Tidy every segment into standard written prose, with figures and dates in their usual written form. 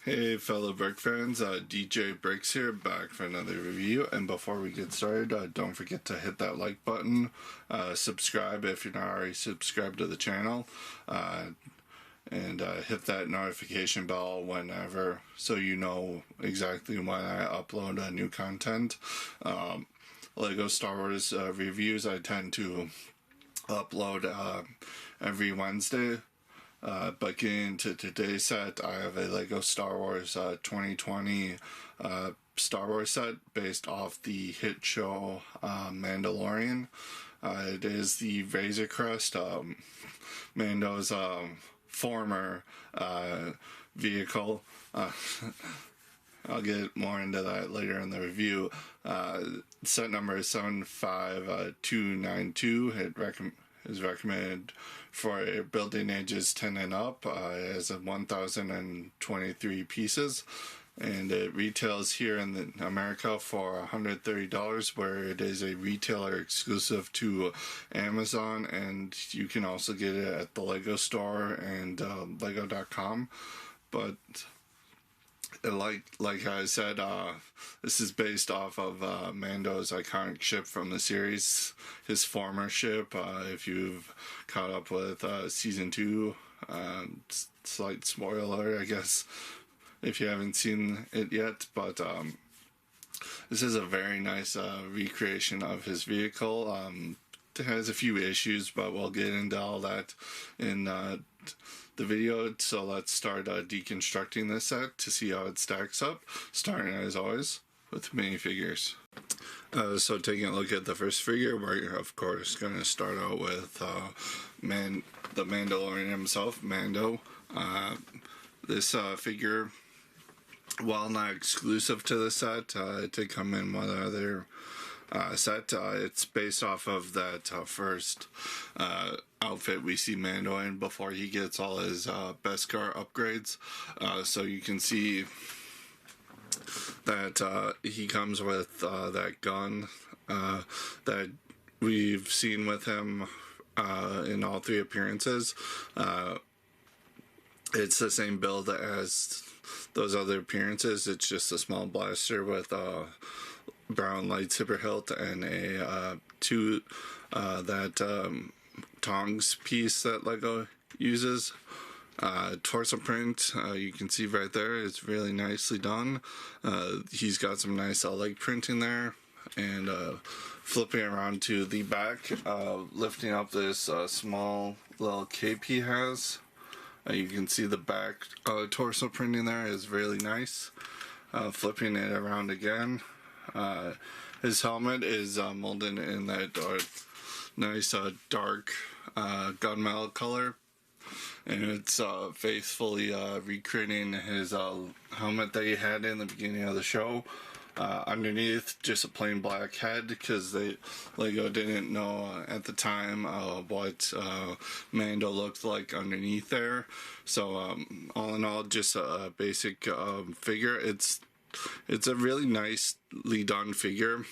Hey fellow Brick fans, DJ Bricks here, back for another review. And before we get started, don't forget to hit that like button, subscribe if you're not already subscribed to the channel, and hit that notification bell whenever, so you know exactly when I upload new content. Lego Star Wars reviews I tend to upload every Wednesday. But getting into today's set, I have a Lego Star Wars 2020 Star Wars set based off the hit show Mandalorian. It is the Razor Crest, Mando's former vehicle. I'll get more into that later in the review. Set number is 75292. It is recommended for building ages 10 and up, as of 1,023 pieces, and it retails here in America for $130, where it is a retailer exclusive to Amazon, and you can also get it at the Lego store and lego.com. But like I said, this is based off of Mando's iconic ship from the series, his former ship. If you've caught up with season 2, slight spoiler, I guess, if you haven't seen it yet. But this is a very nice recreation of his vehicle. It has a few issues, but we'll get into all that in the video. So let's start deconstructing this set to see how it stacks up, starting as always with minifigures. So taking a look at the first figure, we're of course going to start out with the Mandalorian himself, Mando. This figure, while not exclusive to the set, it did come in one other set. It's based off of that first outfit we see Mando in before he gets all his Beskar upgrades. So you can see that he comes with that gun that we've seen with him in all 3 appearances. It's the same build as those other appearances. It's just a small blaster with brown lightsaber hilt and a tongs piece that Lego uses. Torso print, you can see right there, it's really nicely done. He's got some nice leg printing there, and flipping around to the back, lifting up this small little cape he has. You can see the back torso printing there is really nice. Flipping it around again, his helmet is molded in that nice dark gunmetal color, and it's faithfully recreating his helmet that he had in the beginning of the show. Underneath, just a plain black head, because Lego didn't know at the time what Mando looked like underneath there. So all in all, just a basic figure. It's a really nicely done figure.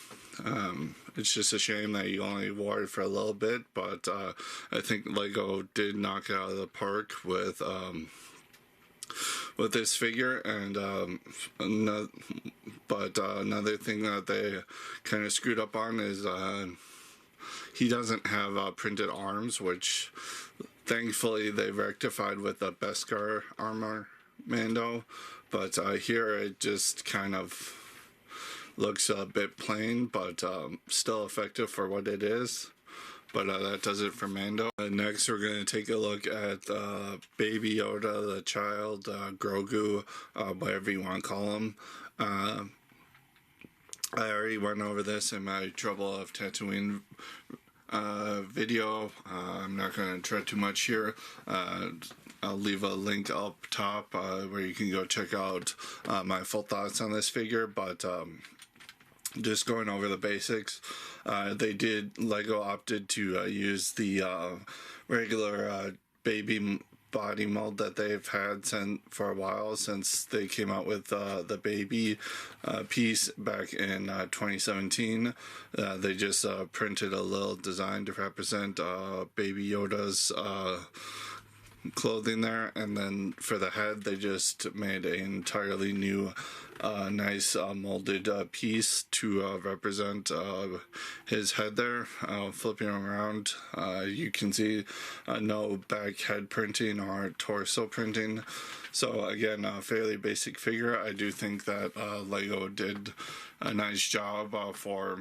It's just a shame that you only wore it for a little bit, but I think Lego did knock it out of the park with this figure. And another thing that they kind of screwed up on is he doesn't have printed arms, which thankfully they rectified with the Beskar armor Mando. But here it just kind of looks a bit plain, but still effective for what it is. But that does it for Mando. Next, we're going to take a look at Baby Yoda, the child, Grogu, whatever you want to call him. I already went over this in my Trouble of Tatooine video. I'm not going to tread too much here. I'll leave a link up top where you can go check out my full thoughts on this figure. But just going over the basics, Lego opted to use the regular baby body mold that they've had for a while, since they came out with the baby piece back in 2017. They just printed a little design to represent Baby Yoda's clothing there, and then for the head they just made an entirely new nice molded piece to represent his head there. Flipping around, you can see no back head printing or torso printing. So again, a fairly basic figure. I do think that Lego did a nice job for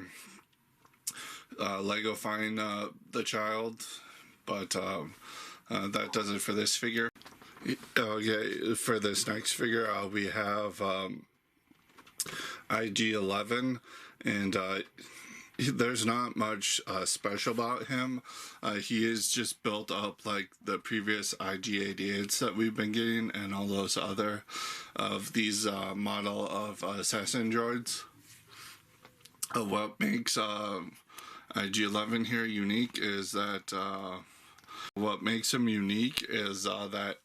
Lego-fying the child, but that does it for this figure. Okay, for this next figure, we have IG-11, and there's not much special about him. He is just built up like the previous IG-88s that we've been getting, and all those other of these model of assassin droids. What makes IG-11 here unique is that that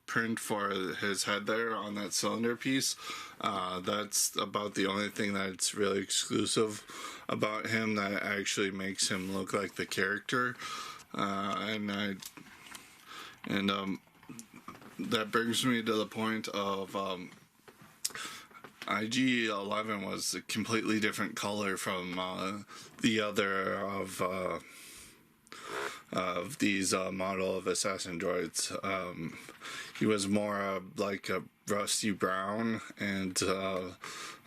print for his head there on that cylinder piece. That's about the only thing that's really exclusive about him that actually makes him look like the character. That brings me to the point of IG-11 was a completely different color from the other of these model of assassin droids. He was more like a rusty brown and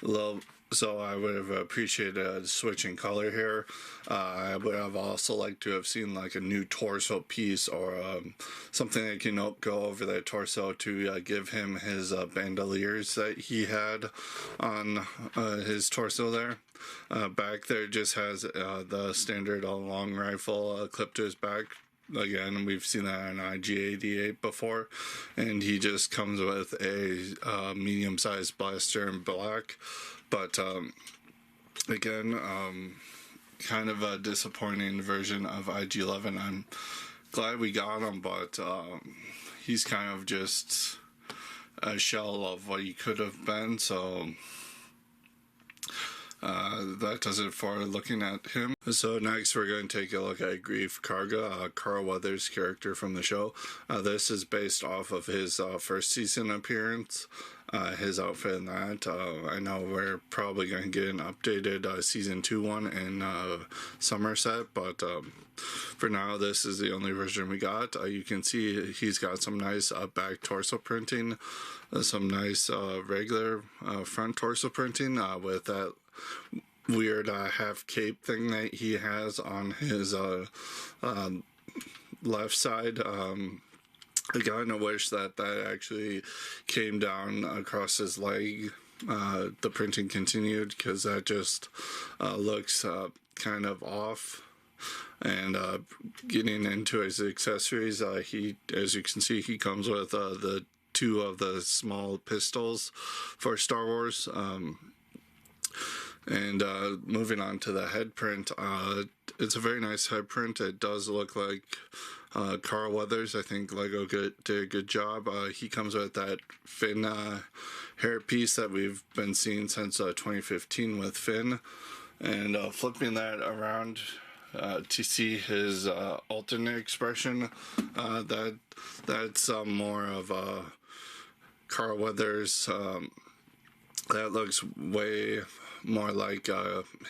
little. So I would have appreciated a switch in color here. I would have also liked to have seen like a new torso piece or something that can go over that torso to give him his bandoliers that he had on his torso there. Back there just has the standard long rifle clipped to his back. Again, we've seen that on IG-88 before, and he just comes with a medium-sized blaster in black. But again, kind of a disappointing version of IG-11. I'm glad we got him, but he's kind of just a shell of what he could have been. So that does it for looking at him. So next we're going to take a look at Grief Karga, Carl Weathers' character from the show. This is based off of his first season appearance, his outfit in that. I know we're probably going to get an updated season 2 one in Somerset, but for now this is the only version we got. You can see he's got some nice back torso printing, some nice regular front torso printing with that weird half cape thing that he has on his left side. I kind of wish that actually came down across his leg. The printing continued, because that just looks kind of off. And getting into his accessories, he, as you can see, he comes with the 2 of the small pistols for Star Wars. And moving on to the head print, it's a very nice head print. It does look like Carl Weathers. I think Lego did a good job. He comes with that Finn hair piece that we've been seeing since 2015 with Finn. And flipping that around to see his alternate expression, that's more of Carl Weathers. That looks way more like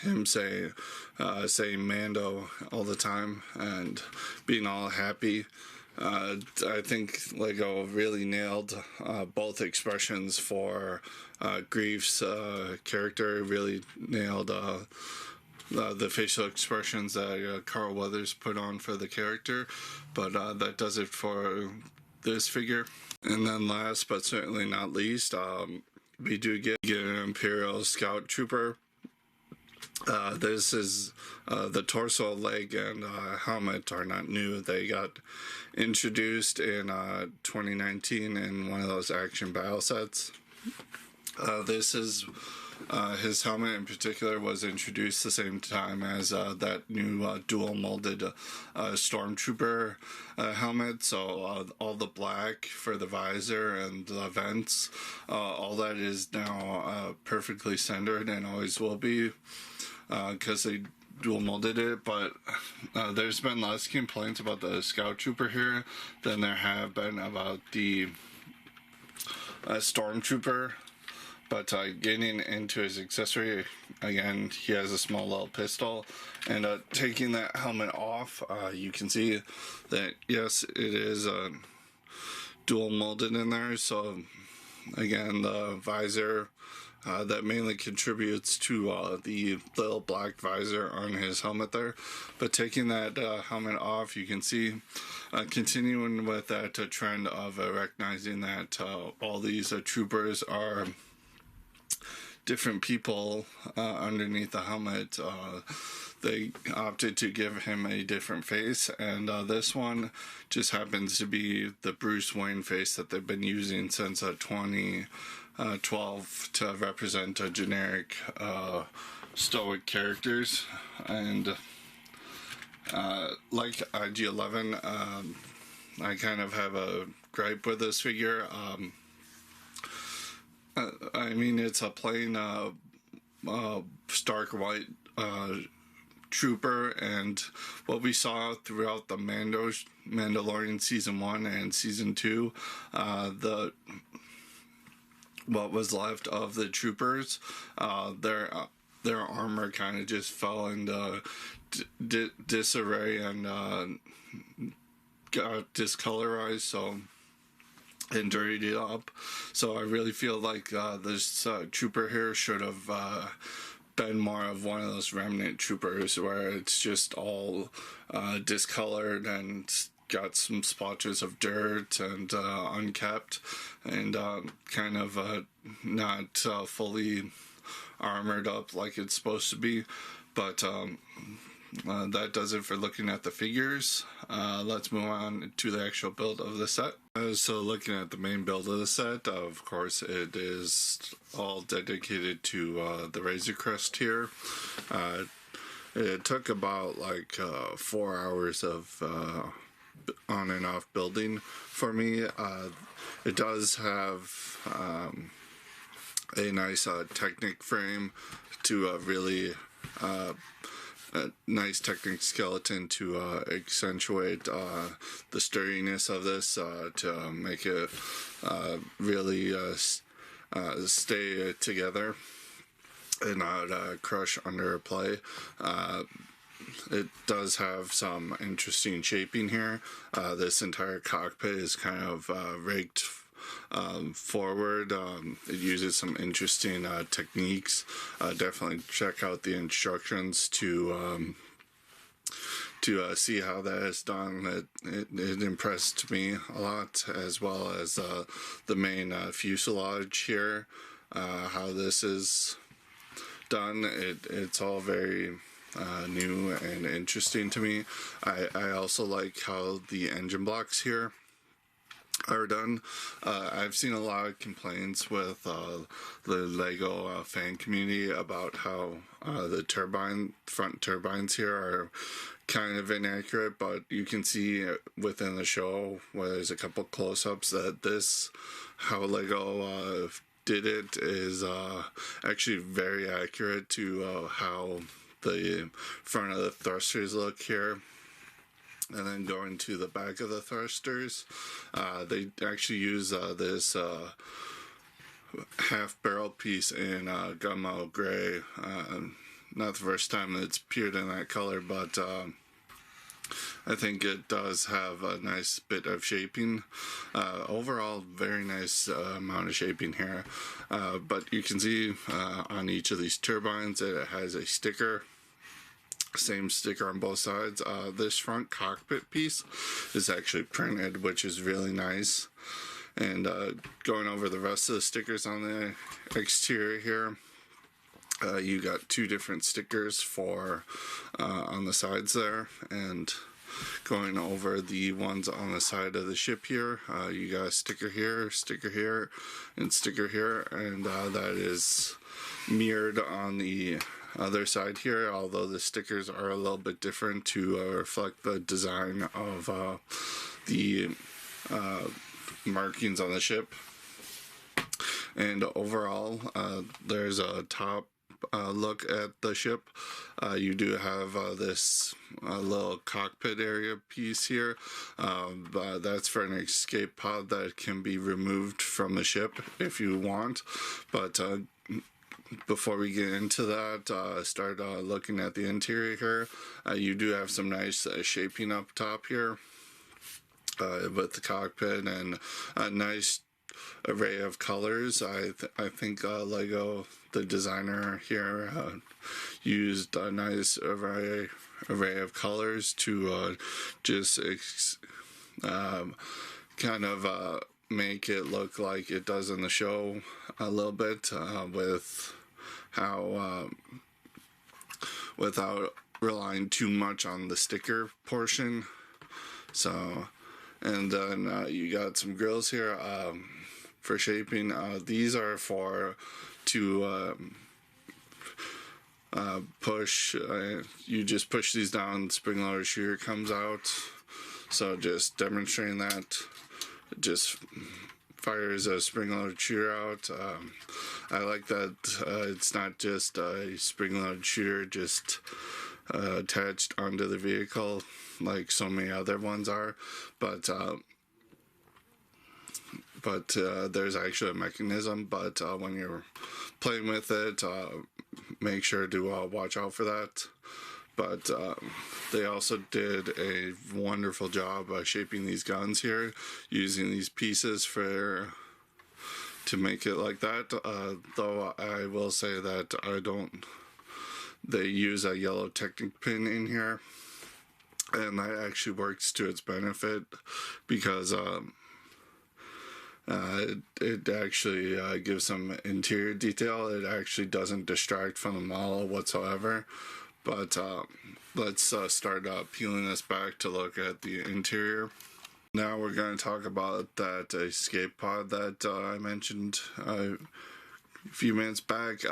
him saying Mando all the time and being all happy. I think Lego really nailed both expressions for Grief's character. Really nailed the facial expressions that Carl Weathers put on for the character. But that does it for this figure. And then last but certainly not least, we do get an Imperial Scout Trooper. This is the torso, leg, and helmet are not new. They got introduced in 2019 in one of those action battle sets. This is his helmet in particular was introduced the same time as that new dual molded Stormtrooper helmet. So all the black for the visor and the vents, all that is now perfectly centered and always will be, because they dual molded it, but there's been less complaints about the Scout Trooper here than there have been about the Stormtrooper. But getting into his accessory, again, he has a small little pistol, and taking that helmet off, you can see that, yes, it is dual molded in there. So again, the visor that mainly contributes to the little black visor on his helmet there. But taking that helmet off, you can see continuing with that trend of recognizing that all these troopers are different people underneath the helmet. They opted to give him a different face, and this one just happens to be the Bruce Wayne face that they've been using since 2012 to represent a generic stoic characters. And like IG-11, I kind of have a gripe with this figure. I mean, it's a plain stark white trooper, and what we saw throughout the Mandalorian season 1 and season 2, what was left of the troopers, their armor kind of just fell into disarray and got discolorized, and dirtied it up. So I really feel like this trooper here should have been more of one of those remnant troopers where it's just all discolored and got some splotches of dirt and unkept, and kind of not fully armored up like it's supposed to be. But that does it for looking at the figures. Let's move on to the actual build of the set. So looking at the main build of the set, of course it is all dedicated to the Razor Crest here. It took about like 4 hours of on and off building for me. It does have a nice Technic frame to really a nice Technic skeleton to accentuate the sturdiness of this, to make it really stay together and not crush under play. It does have some interesting shaping here. This entire cockpit is kind of raked forward. It uses some interesting techniques. Definitely check out the instructions to see how that is done. It impressed me a lot, as well as the main fuselage here. How this is done, it's all very new and interesting to me. I also like how the engine blocks here are done. I've seen a lot of complaints with the Lego fan community about how the front turbines here are kind of inaccurate, but you can see within the show where there's a couple close-ups that how Lego did it is actually very accurate to how the front of the thrusters look here. And then going to the back of the thrusters, they actually use this half barrel piece in gunmetal gray. Not the first time it's appeared in that color, but I think it does have a nice bit of shaping. Overall, very nice amount of shaping here. But you can see on each of these turbines that it has a sticker. Same sticker on both sides. This front cockpit piece is actually printed, which is really nice. And going over the rest of the stickers on the exterior here, you got 2 different stickers for on the sides there, and going over the ones on the side of the ship here, you got a sticker here, and sticker here, and that is mirrored on the other side here, although the stickers are a little bit different to reflect the design of the markings on the ship. And overall, there's a top look at the ship, you do have this little cockpit area piece here. That's for an escape pod that can be removed from the ship if you want. But before we get into that, start looking at the interior here. You do have some nice shaping up top here with the cockpit and a nice array of colors. I think Lego, the designer here, used a nice array of colors to just kind of make it look like it does in the show a little bit, with how without relying too much on the sticker portion. So, and then you got some grills here for shaping. These are for to push. You just push these down, the spring loaded shooter comes out. So just demonstrating that, it just fires a spring loaded shooter out. I like that it's not just a spring loaded shooter just attached onto the vehicle like so many other ones are, but there's actually a mechanism. But when you're playing with it, make sure to watch out for that. But they also did a wonderful job shaping these guns here, using these pieces to make it like that. Though I will say that they use a yellow Technic pin in here, and that actually works to its benefit because it actually gives some interior detail. It actually doesn't distract from the model whatsoever. But let's start peeling this back to look at the interior. Now we're going to talk about that escape pod that I mentioned a few minutes back.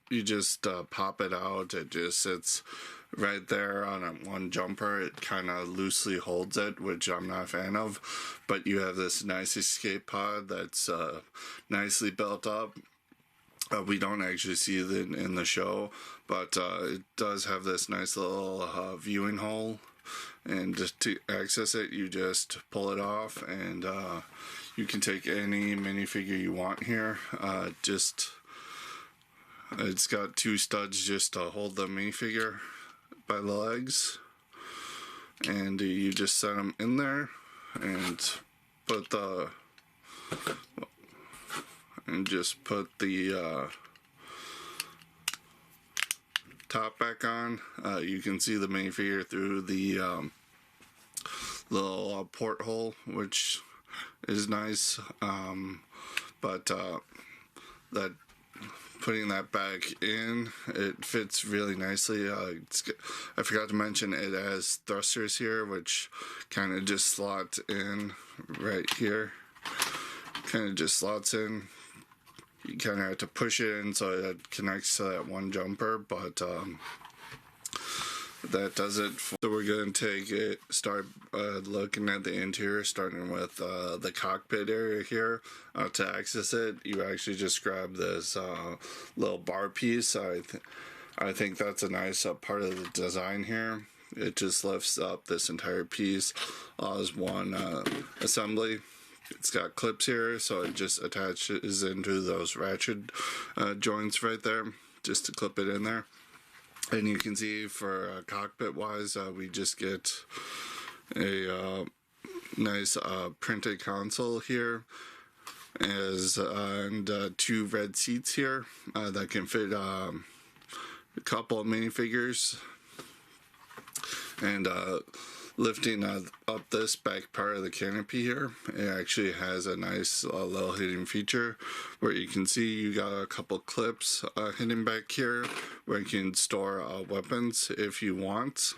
You just pop it out. It just sits right there on one jumper. It kind of loosely holds it, which I'm not a fan of. But you have this nice escape pod that's nicely built up. We don't actually see it in the show, but it does have this nice little viewing hole, and just to access it, you just pull it off, and you can take any minifigure you want here. It's got two studs just to hold the minifigure by the legs, and you just set them in there and put the top back on. You can see the minifigure through the little porthole, which is nice. But that putting that back in, it fits really nicely. I forgot to mention it has thrusters here, which kind of just slot in right here. Kind of just slots in. You kind of have to push it in so it connects to that one jumper, but that does it. So we're going to start looking at the interior, starting with the cockpit area here. To access it, you actually just grab this little bar piece. I think that's a nice part of the design here. It just lifts up this entire piece as one assembly. It's got clips here, so it just attaches into those ratchet joints right there, just to clip it in there. And you can see for cockpit wise, we just get a nice printed console here, and two red seats here that can fit a couple of minifigures. And lifting up this back part of the canopy here, it actually has a nice little hidden feature where you can see you got a couple clips hidden back here where you can store weapons if you want.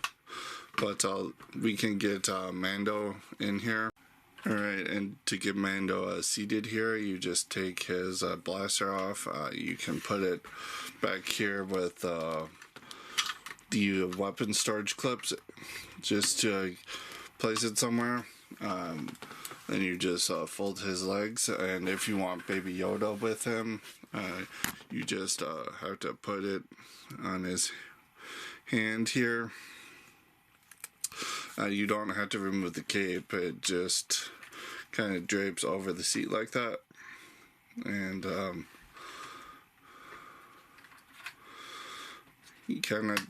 But we can get Mando in here. Alright, and to get Mando seated here, you just take his blaster off. You can put it back here with the weapon storage clips, just to place it somewhere. then you just fold his legs, and if you want Baby Yoda with him, you just have to put it on his hand here. You don't have to remove the cape, it just kind of drapes over the seat like that. And he kind of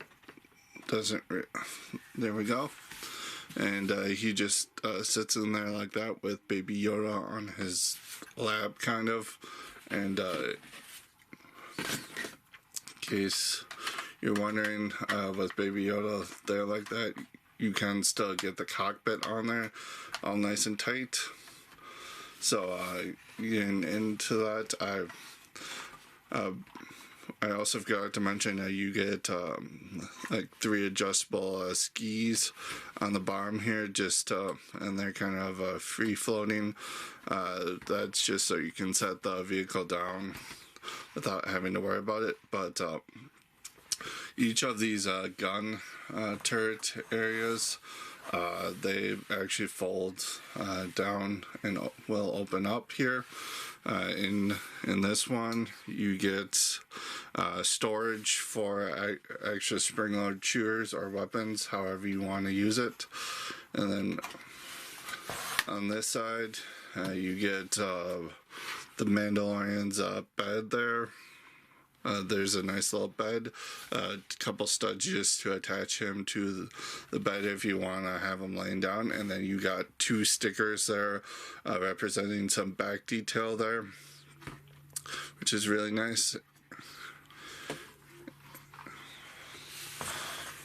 doesn't, there we go. And he just sits in there like that with Baby Yoda on his lap, kind of. And in case you're wondering, with Baby Yoda there like that, you can still get the cockpit on there, all nice and tight. So getting into that, I also forgot to mention that you get like 3 adjustable skis on the bottom here, just and they're kind of free floating. That's just so you can set the vehicle down without having to worry about it. But each of these gun turret areas, they actually fold down and will open up here. In this one, you get storage for extra spring-load shooters or weapons, however you want to use it. And then on this side, you get the Mandalorian's bed there. There's a nice little bed, a couple studs just to attach him to the bed if you want to have him laying down, and then you got 2 stickers there representing some back detail there, which is really nice.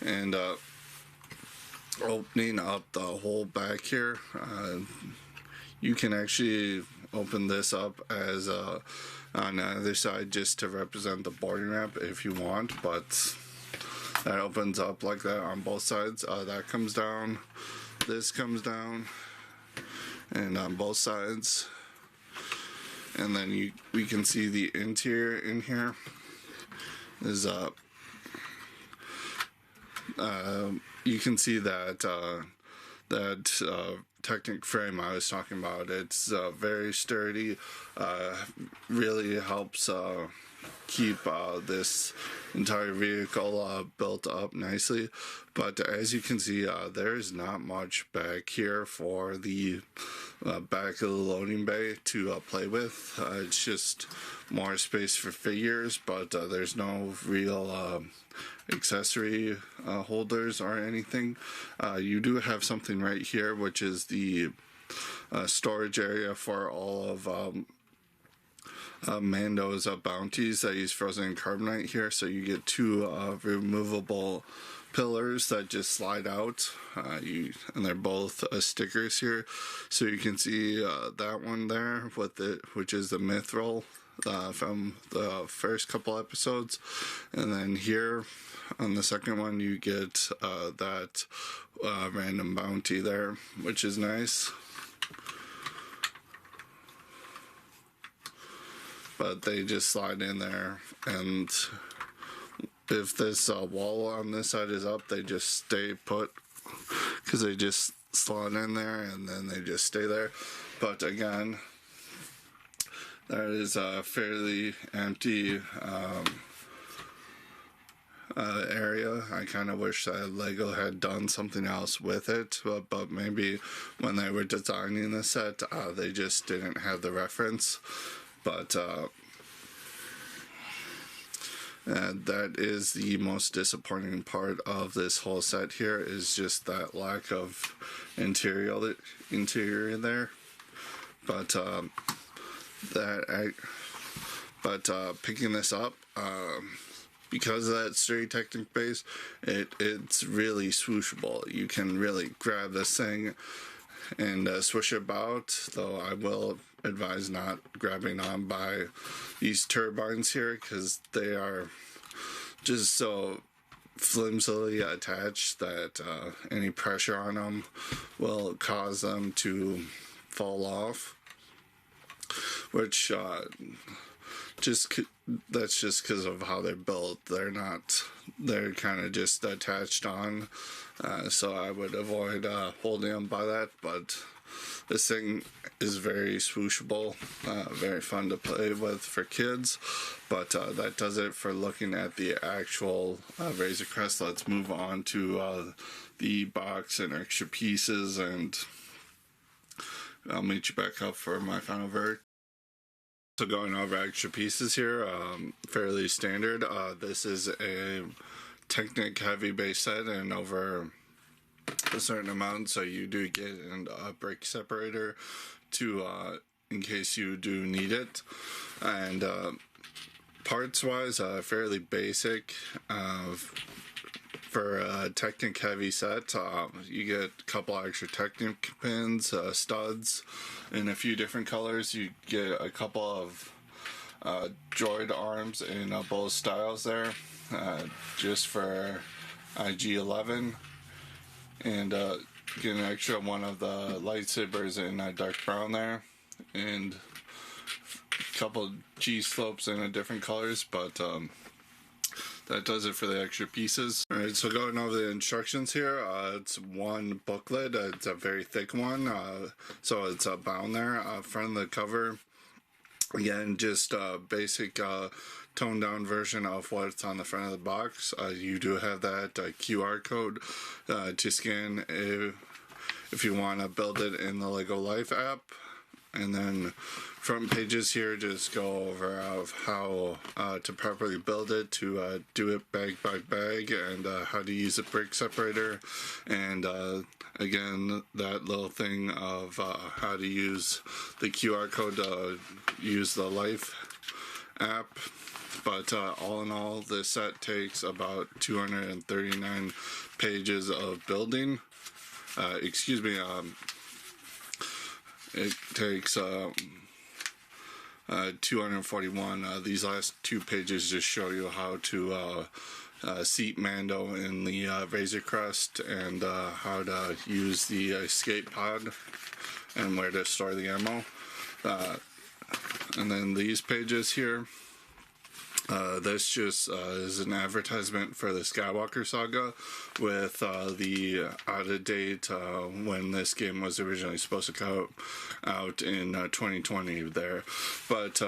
And opening up the whole back here, you can actually open this up as on the other side just to represent the boarding ramp if you want, but that opens up like that on both sides. That comes down, this comes down, and on both sides. And then we can see the interior in here is you can see that Technic frame I was talking about. It's very sturdy, really helps keep this entire vehicle built up nicely. But as you can see, there's not much back here for the back of the loading bay to play with. It's just more space for figures, but there's no real accessory holders or anything. You do have something right here, which is the storage area for all of Mando's bounties that he's frozen in carbonite here. So you get 2 removable pillars that just slide out, and they're both stickers here, so you can see that one there with it, which is the mithril from the first couple episodes, and then here on the second one you get that random bounty there, which is nice. But they just slide in there, and if this wall on this side is up, they just stay put, because they just slot in there and then they just stay there. But again, that is a fairly empty area. I kind of wish that Lego had done something else with it, but maybe when they were designing the set, they just didn't have the reference. But that is the most disappointing part of this whole set here, is just that lack of interior there. But picking this up, because of that sturdy Technic base, it's really swooshable. You can really grab this thing and swish it about, though I will advise not grabbing on by these turbines here, because they are just so flimsily attached that any pressure on them will cause them to fall off, which that's just because of how they're built. They're kind of just attached on, so I would avoid holding them by that. But This thing is very swooshable, very fun to play with for kids, but that does it for looking at the actual Razor Crest. Let's move on to the box and extra pieces, and I'll meet you back up for my final verdict. So going over extra pieces here, fairly standard. This is a Technic heavy base set and over a certain amount, so you do get a brake separator to in case you do need it. And parts wise, fairly basic. For a Technic heavy set, you get a couple extra Technic pins, studs in a few different colors. You get a couple of droid arms in both styles there, just for IG-11, and get an extra one of the lightsabers in dark brown there, and a couple G-slopes in different colors, but that does it for the extra pieces. Alright, so going over the instructions here, it's one booklet. It's a very thick one, so it's bound there. Front of the cover, again, just a basic toned down version of what's on the front of the box. You do have that QR code to scan if you want to build it in the Lego Life app. And then front pages here just go over how to properly build it, to do it bag by bag, and how to use a brake separator, and again, that little thing of how to use the QR code to use the Life app. But all in all, this set takes about 239 pages of building. It takes 241. These last two pages just show you how to seat Mando in the Razor Crest, and how to use the escape pod, and where to store the ammo. And then these pages here, this just is an advertisement for the Skywalker saga, with the out-of-date when this game was originally supposed to come out in 2020 there. But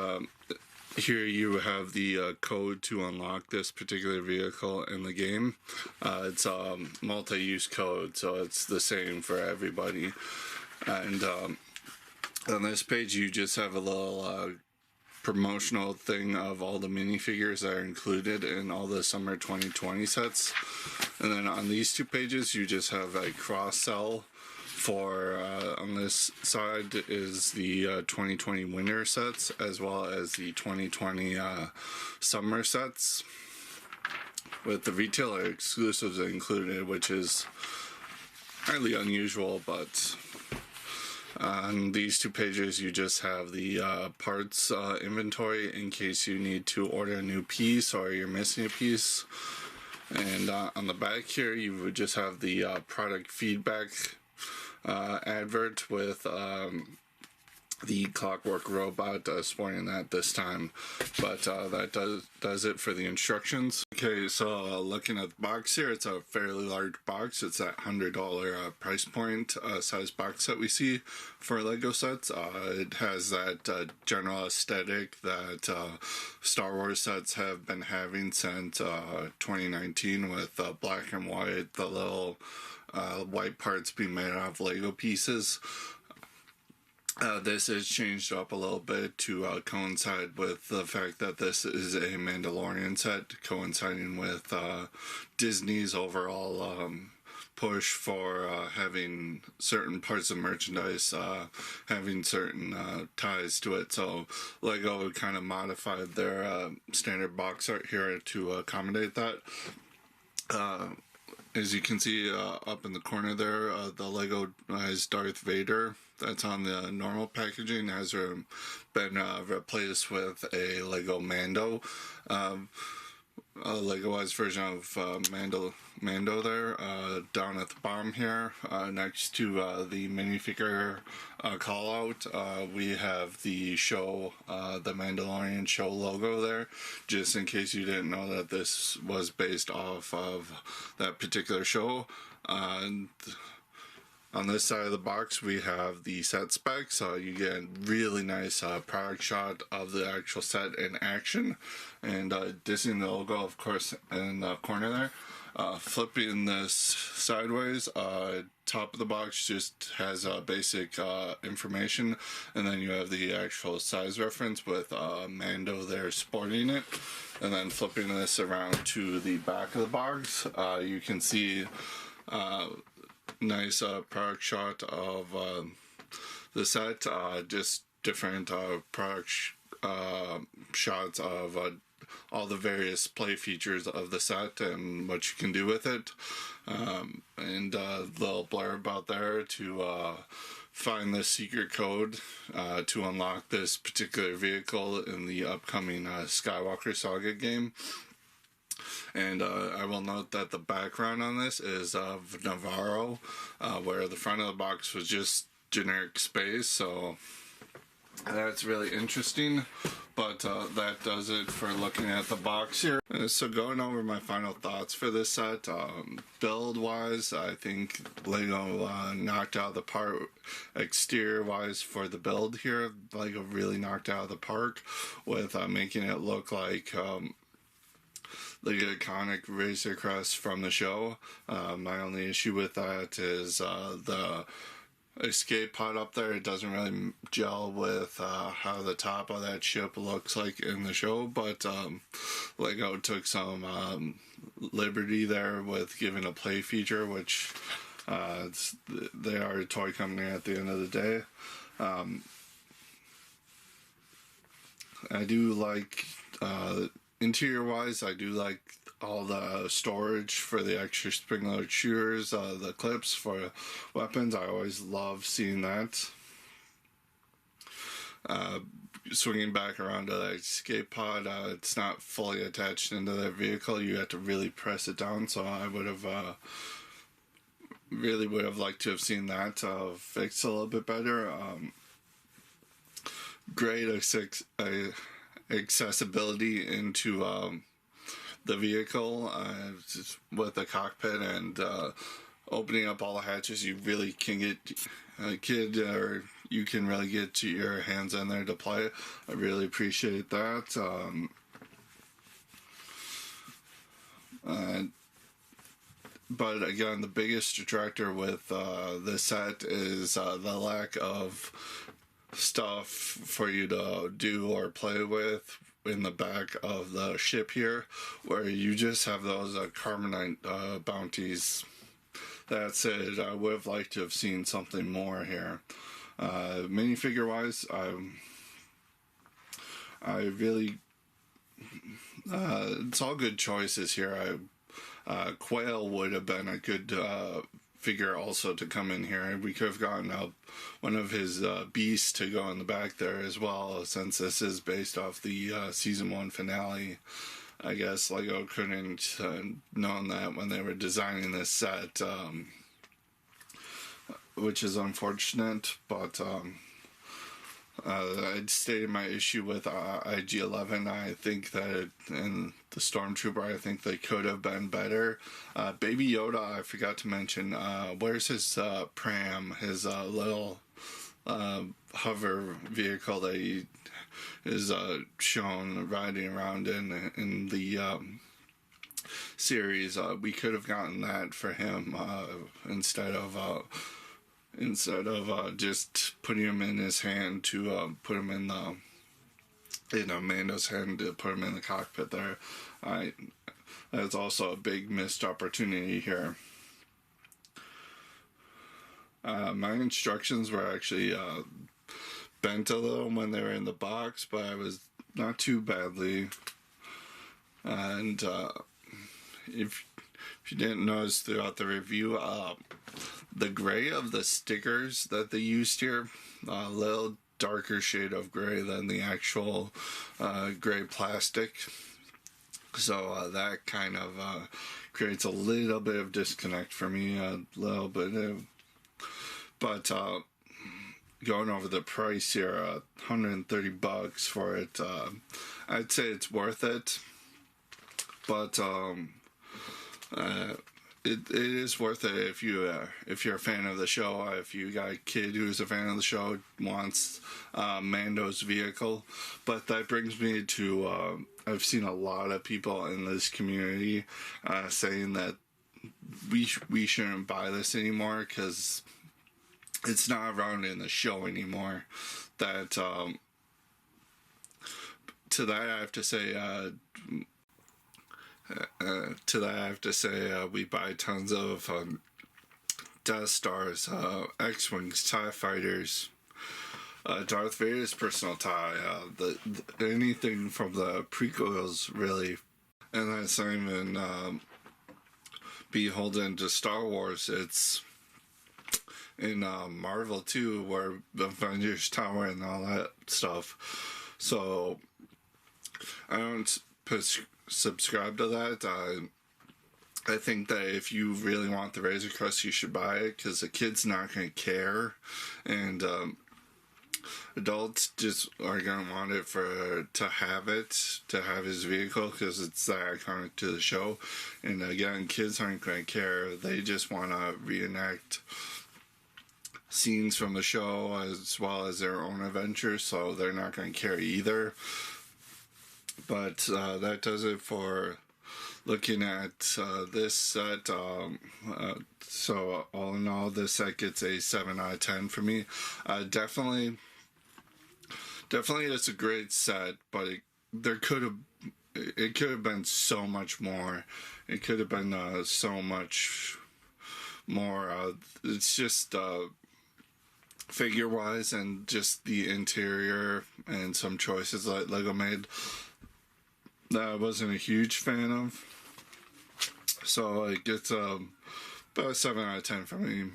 here you have the code to unlock this particular vehicle in the game. It's a multi-use code, so it's the same for everybody. And on this page you just have a little promotional thing of all the minifigures that are included in all the summer 2020 sets. And then on these two pages you just have a cross-sell for on this side is the 2020 winter sets, as well as the 2020 summer sets, with the retailer exclusives included, which is highly unusual. But on these two pages you just have the parts inventory in case you need to order a new piece or you're missing a piece. And on the back here you would just have the product feedback advert with the Clockwork Robot sporting that this time. But that does it for the instructions. Okay, so looking at the box here, it's a fairly large box. It's that $100 price point size box that we see for Lego sets. It has that general aesthetic that Star Wars sets have been having since 2019, with black and white, the little white parts being made out of Lego pieces. This is changed up a little bit to coincide with the fact that this is a Mandalorian set, coinciding with Disney's overall push for having certain parts of merchandise having certain ties to it. So Lego kind of modified their standard box art here to accommodate that. As you can see up in the corner there, the Lego has Darth Vader. That's on the normal packaging, has been replaced with a Lego Mando, a Legoized version of Mando there, down at the bottom here, next to the minifigure call out. We have the show, the Mandalorian show logo there, just in case you didn't know that this was based off of that particular show. On this side of the box, we have the set specs. You get a really nice product shot of the actual set in action, and Disney logo, of course, in the corner there. Flipping this sideways, top of the box just has basic information, and then you have the actual size reference with Mando there sporting it. And then flipping this around to the back of the box, you can see nice product shot of the set, just different product shots of all the various play features of the set and what you can do with it, and a little blurb out there to find the secret code to unlock this particular vehicle in the upcoming Skywalker Saga game. And I will note that the background on this is of Navarro, where the front of the box was just generic space, so that's really interesting. But that does it for looking at the box here. So going over my final thoughts for this set, build wise, I think Lego knocked out the park. Exterior wise for the build here, Lego really knocked out of the park with making it look like the iconic Razor Crest from the show. My only issue with that is the escape pod up there. It doesn't really gel with how the top of that ship looks like in the show, but Lego took some liberty there with giving a play feature, which they are a toy company at the end of the day. I do like interior wise, I do like all the storage for the extra spring-loaded shooters, the clips for weapons. I always love seeing that. Swinging back around to the escape pod, it's not fully attached into that vehicle. You have to really press it down, so I would have really would have liked to have seen that fixed a little bit better. Great accessibility into the vehicle with the cockpit and opening up all the hatches. You really can get a kid, or you can really get your hands in there to play. I really appreciate that. But again, the biggest detractor with this set is the lack of stuff for you to do or play with in the back of the ship here, where you just have those carbonite bounties. That's it. I would have liked to have seen something more here. Minifigure wise, I really it's all good choices here. Quail would have been a good figure also to come in here. We could have gotten one of his beasts to go in the back there as well, since this is based off the season 1 finale. I guess Lego couldn't known that when they were designing this set, which is unfortunate, but I'd stated my issue with IG-11. I think that and the Stormtrooper, I think they could have been better. Baby Yoda, I forgot to mention, where's his pram, his little hover vehicle that he is shown riding around in the series. We could have gotten that for him instead of just putting him in his hand to put him in Mando's hand to put him in the cockpit there. That's also a big missed opportunity here. My instructions were actually bent a little when they were in the box, but I was not too badly. And if you didn't notice throughout the review, the gray of the stickers that they used here, a little darker shade of gray than the actual gray plastic. So that kind of creates a little bit of disconnect for me, a little bit. But going over the price here, $130 for it, I'd say it's worth it. But it is worth it if you're a fan of the show. If you got a kid who's a fan of the show, wants Mando's vehicle. But that brings me to I've seen a lot of people in this community saying that we shouldn't buy this anymore because it's not around in the show anymore. That to that I have to say. We buy tons of Death Stars, X-Wings, TIE Fighters, Darth Vader's personal tie, anything from the prequels, really. And that's not even beholden to Star Wars. It's in Marvel too, where Avengers Tower and all that stuff. So I don't subscribe to that. I think that if you really want the Razor Crest, you should buy it because the kid's not going to care, and adults just are going to want it to have his vehicle because it's that iconic to the show. And again, kids aren't going to care. They just want to reenact scenes from the show as well as their own adventures, so they're not going to care either. But that does it for looking at this set. So all in all, this set gets a 7 out of 10 for me. Definitely it's a great set, but it could have been so much more. It could have been so much more. It's just figure wise and just the interior and some choices that Lego made that I wasn't a huge fan of. So it gets about a 7 out of 10 for me.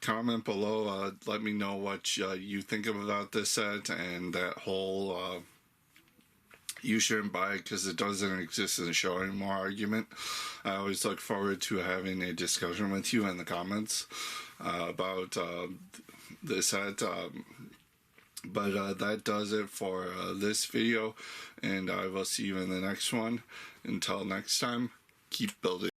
Comment below, let me know what you think about this set and that whole you shouldn't buy it because it doesn't exist in the show anymore argument. I always look forward to having a discussion with you in the comments about this set. But that does it for this video, and I will see you in the next one. Until next time, keep building.